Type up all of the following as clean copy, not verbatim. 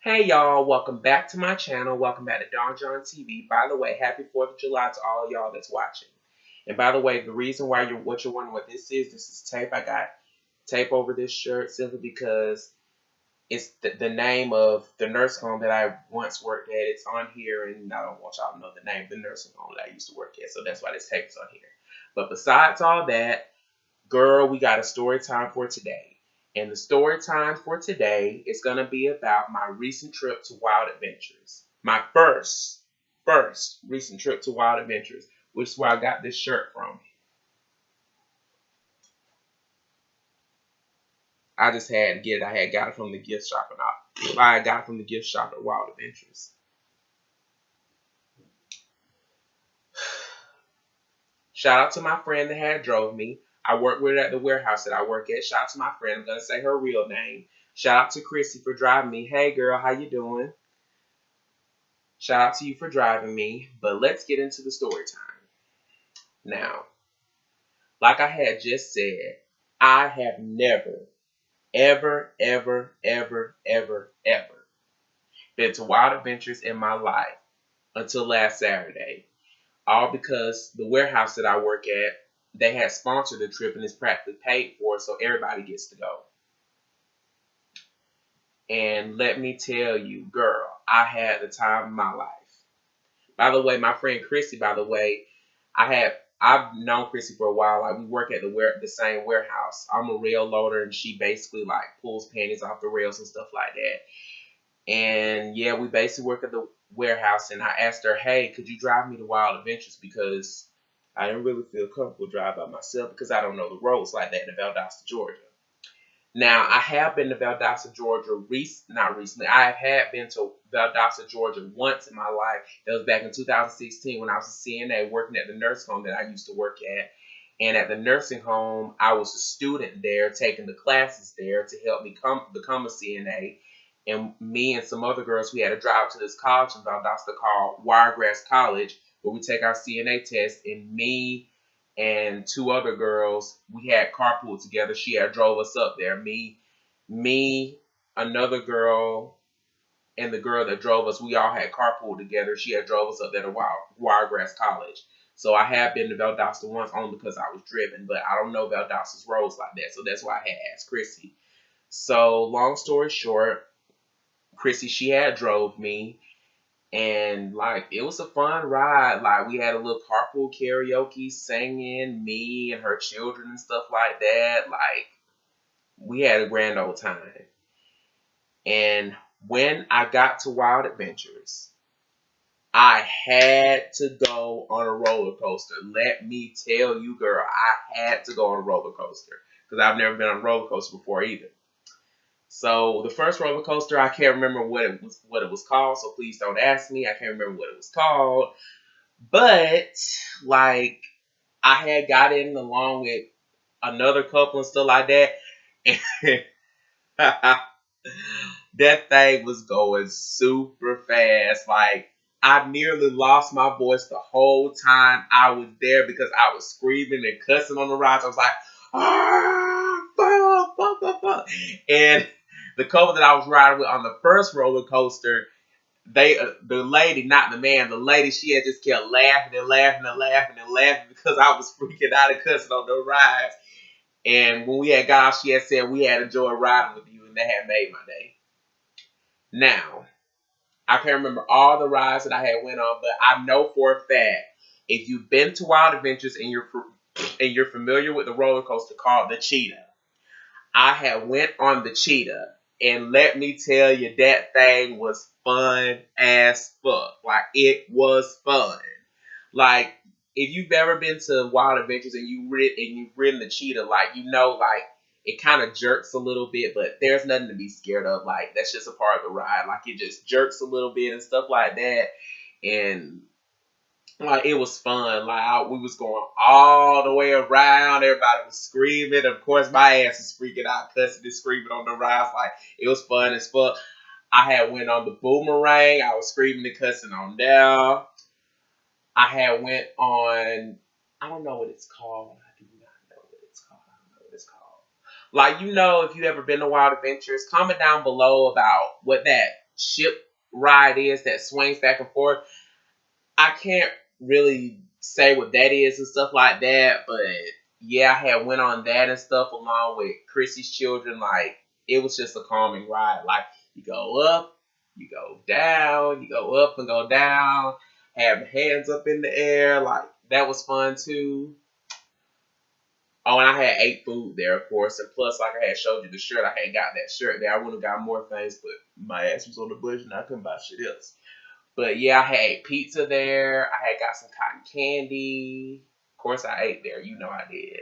Hey y'all, welcome back to my channel. Welcome back to Don John TV. By the way, happy 4th of July to all y'all that's watching. And by the way, the reason why you're wondering what this is tape. I got tape over this shirt simply because it's the name of the nursing home that I once worked at. It's on here, and I don't want y'all to know the name of the nursing home that I used to work at, so that's why this tape is on here. But besides all that, girl, we got a story time for today. And the story time for today is going to be about my recent trip to Wild Adventures. My first recent trip to Wild Adventures, which is where I got this shirt from. I just had to get it. I had got it from the gift shop, and I got it from the gift shop at Wild Adventures. Shout out to my friend that had drove me. I work with her at the warehouse that I work at. Shout out to my friend. I'm going to say her real name. Shout out to Chrissy for driving me. Hey, girl, how you doing? Shout out to you for driving me. But let's get into the story time. Now, like I had just said, I have never, ever been to Wild Adventures in my life until last Saturday. All because the warehouse that I work at, they had sponsored the trip and it's practically paid for, so everybody gets to go. And let me tell you, girl, I had the time of my life. By the way, my friend Chrissy, I've known Chrissy for a while. Like, we work at the same warehouse. I'm a rail loader, and she basically like pulls panties off the rails and stuff like that. And yeah, we basically work at the warehouse, and I asked her, hey, could you drive me to Wild Adventures, because I didn't really feel comfortable driving by myself because I don't know the roads like that in Valdosta, Georgia. Now, I have been to Valdosta, Georgia, not recently. I have been to Valdosta, Georgia once in my life. That was back in 2016 when I was a CNA working at the nursing home that I used to work at. And at the nursing home, I was a student there, taking the classes there to help me become a CNA. And me and some other girls, we had to drive to this college in Valdosta called Wiregrass College, where we take our CNA test. And me and two other girls, we had carpool together. She had drove us up there. Me, another girl, and the girl that drove us, we all had carpool together. She had drove us up there to Wiregrass College. So I have been to Valdosta once only because I was driven, but I don't know Valdosta's roads like that. So that's why I had asked Chrissy. So long story short, Chrissy, she had drove me. And like, it was a fun ride. Like, we had a little carpool karaoke, singing, me and her children and stuff like that. Like, we had a grand old time. And when I got to Wild Adventures, I had to go on a roller coaster. Let me tell you, girl, I had to go on a roller coaster because I've never been on a roller coaster before either. So the first roller coaster, I can't remember what it was called, so please don't ask me. I can't remember what it was called. But like, I had got in along with another couple and stuff like that. And that thing was going super fast. Like, I nearly lost my voice the whole time I was there because I was screaming and cussing on the rides. I was like, ah, fuck. And the couple that I was riding with on the first roller coaster, the lady, not the man, the lady, she had just kept laughing because I was freaking out and cussing on the rides. And when we had got off, she had said we had enjoyed riding with you, and that had made my day. Now, I can't remember all the rides that I had went on, but I know for a fact, if you've been to Wild Adventures and you're familiar with the roller coaster called the Cheetah, I had went on the Cheetah, and let me tell you, that thing was fun as fuck. Like, it was fun. Like, if you've ever been to Wild Adventures and you've ridden the Cheetah, like, you know, like, it kind of jerks a little bit, but there's nothing to be scared of. Like, that's just a part of the ride. Like, it just jerks a little bit and stuff like that. And like, it was fun. Like, we was going all the way around. Everybody was screaming. Of course, my ass was freaking out, cussing and screaming on the rides. Like, it was fun as fuck. I had went on the boomerang. I was screaming and cussing on there. I had went on, I don't know what it's called. I do not know what it's called. I don't know what it's called. Like, you know, if you ever been to Wild Adventures, comment down below about what that ship ride is that swings back and forth. I can't really say what that is and stuff like that, but yeah, I had went on that and stuff along with Chrissy's children. Like, it was just a calming ride. Like, you go up, you go down, you go up and go down, have hands up in the air. Like, that was fun too. Oh, and I had ate food there, of course, and plus, like I had showed you the shirt, I had got that shirt there. I would have got more things, but my ass was on the bush and I couldn't buy shit else. But yeah, I had ate pizza there. I had got some cotton candy. Of course, I ate there. You know I did.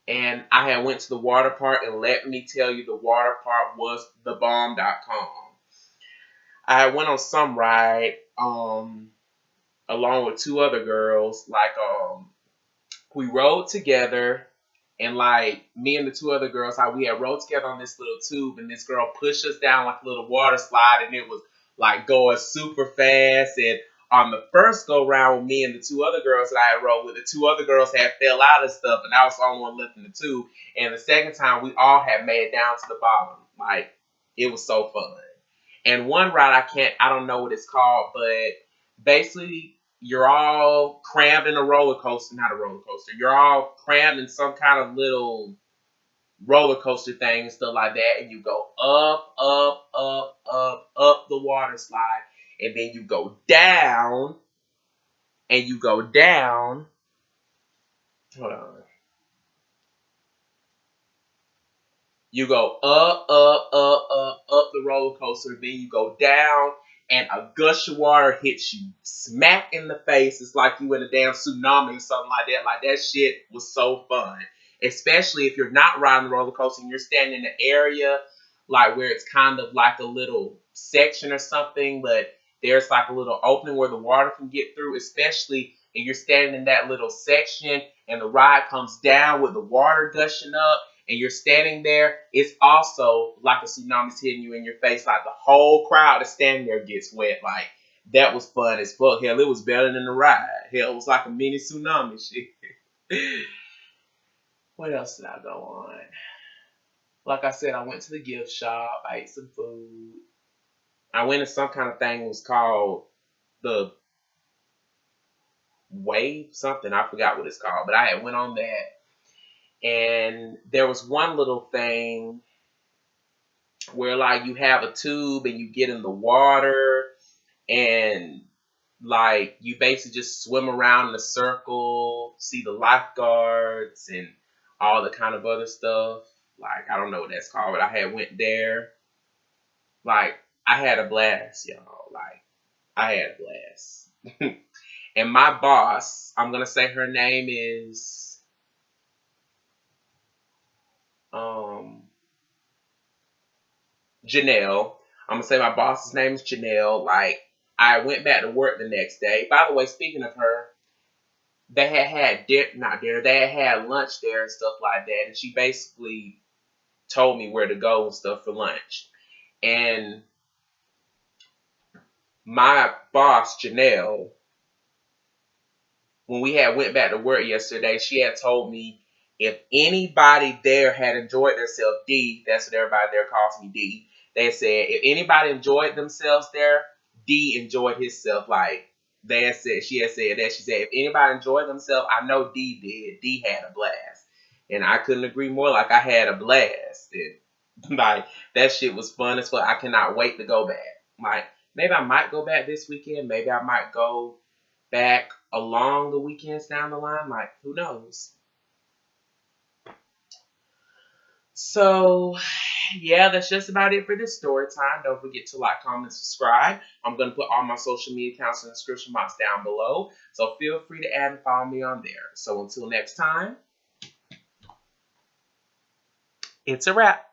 And I had went to the water park, and let me tell you, the water park was thebomb.com. I went on some ride, along with two other girls. Like, we rode together, and like me and the two other girls, how we had rode together on this little tube, and this girl pushed us down like a little water slide, and it was like going super fast. And on the first go round with me and the two other girls that I had rode with, the two other girls had fell out and stuff, and I was the only one left in the tube. And the second time, we all had made it down to the bottom. Like, it was so fun. And one ride, I don't know what it's called, but basically, you're all crammed in a roller coaster, not a roller coaster. You're all crammed in some kind of little roller coaster thing and stuff like that, and you go up, up, up, up, up the water slide, and then you go down, and you go down. Hold on. You go up, up, up, up, up the roller coaster, then you go down, and a gush of water hits you smack in the face. It's like you in a damn tsunami or something like that. Like, that shit was so fun. Especially if you're not riding the roller coaster and you're standing in an area like where it's kind of like a little section or something, but there's like a little opening where the water can get through, especially if you're standing in that little section and the ride comes down with the water gushing up and you're standing there. It's also like a tsunami's hitting you in your face. Like, the whole crowd that's standing there gets wet. Like, that was fun as fuck. Hell, it was better than the ride. Hell, it was like a mini tsunami shit. What else did I go on? Like I said, I went to the gift shop. I ate some food. I went to some kind of thing that was called the Wave something. I forgot what it's called. But I had went on that. And there was one little thing where, like, you have a tube and you get in the water and, like, you basically just swim around in a circle, see the lifeguards and all the kind of other stuff. Like, I don't know what that's called, but I had went there. Like, I had a blast, y'all. Like, I had a blast. And my boss, I'm going to say her name is Janelle. I'm going to say my boss's name is Janelle. Like, I went back to work the next day. By the way, speaking of her, they had they had lunch there and stuff like that. And she basically told me where to go and stuff for lunch. And my boss, Janelle, when we had went back to work yesterday, she had told me if anybody there had enjoyed themselves, D, that's what everybody there calls me, D. They said if anybody enjoyed themselves there, D enjoyed himself. Like, they had said, she had said that. She said if anybody enjoyed themselves, I know D did. D had a blast. And I couldn't agree more. Like, I had a blast. And, like, that shit was fun as fuck. I cannot wait to go back. Like, maybe I might go back this weekend. Maybe I might go back along the weekends down the line. Like, who knows? So, yeah, that's just about it for this story time. Don't forget to like, comment, subscribe. I'm going to put all my social media accounts in the description box down below. So feel free to add and follow me on there. So until next time, it's a wrap.